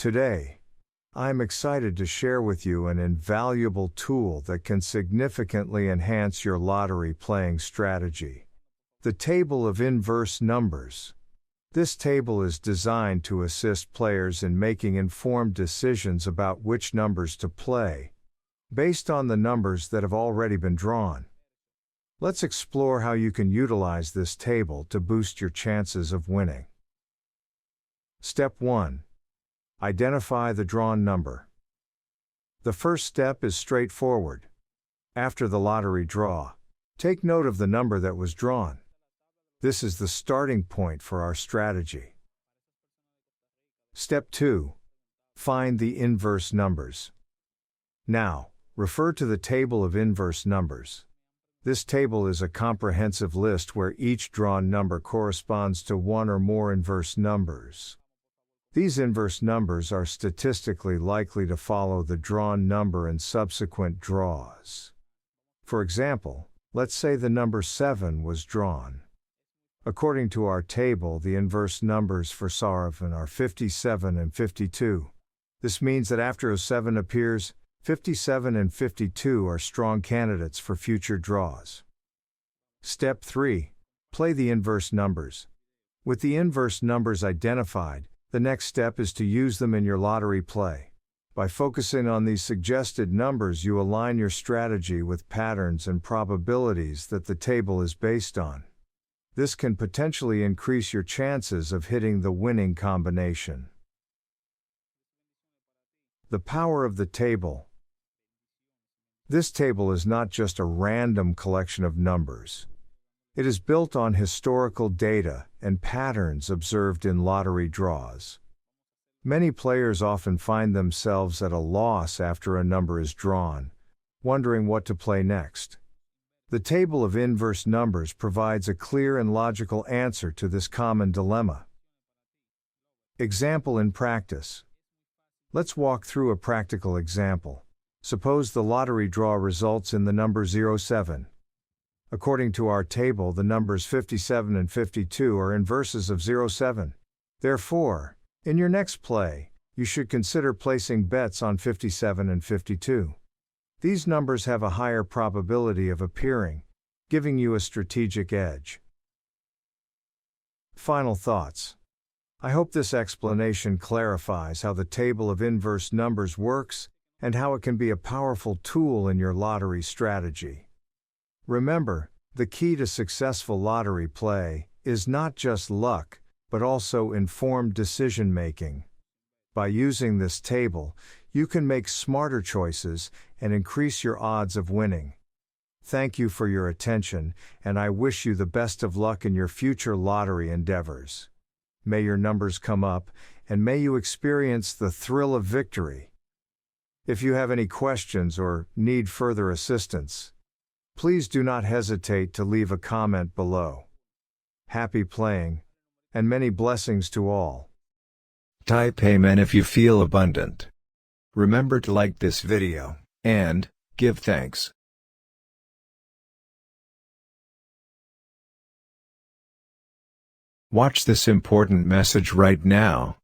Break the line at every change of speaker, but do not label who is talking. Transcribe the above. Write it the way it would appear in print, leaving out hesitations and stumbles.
Today, I'm excited to share with you an invaluable tool that can significantly enhance your lottery playing strategy. The table of inverse numbers. This table is designed to assist players in making informed decisions about which numbers to play, based on the numbers that have already been drawn. Let's explore how you can utilize this table to boost your chances of winning. Step 1. Identify the drawn number. The first step is straightforward. After the lottery draw, take note of the number that was drawn. This is the starting point for our strategy. Step 2. Find the inverse numbers. Now, refer to the table of inverse numbers. This table is a comprehensive list where each drawn number corresponds to one or more inverse numbers. These inverse numbers are statistically likely to follow the drawn number in subsequent draws. For example, let's say the number 7 was drawn. According to our table, the inverse numbers for 7 are 57 and 52. This means that after 07 appears, 57 and 52 are strong candidates for future draws. Step 3. Play the inverse numbers. With the inverse numbers identified, the next step is to use them in your lottery play. By focusing on these suggested numbers, you align your strategy with patterns and probabilities that the table is based on. This can potentially increase your chances of hitting the winning combination. The power of the table. This table is not just a random collection of numbers. It is built on historical data and patterns observed in lottery draws. Many players often find themselves at a loss after a number is drawn, wondering what to play next. The table of inverse numbers provides a clear and logical answer to this common dilemma. Example in practice. Let's walk through a practical example. Suppose the lottery draw results in the number 07. According to our table, the numbers 57 and 52 are inverses of 07. Therefore, in your next play, you should consider placing bets on 57 and 52. These numbers have a higher probability of appearing, giving you a strategic edge. Final thoughts. I hope this explanation clarifies how the table of inverse numbers works and how it can be a powerful tool in your lottery strategy. Remember, the key to successful lottery play is not just luck, but also informed decision-making. By using this table, you can make smarter choices and increase your odds of winning. Thank you for your attention, and I wish you the best of luck in your future lottery endeavors. May your numbers come up, and may you experience the thrill of victory. If you have any questions or need further assistance, please do not hesitate to leave a comment below. Happy playing, and many blessings to all.
Type Amen if you feel abundant. Remember to like this video, and give thanks. Watch this important message right now.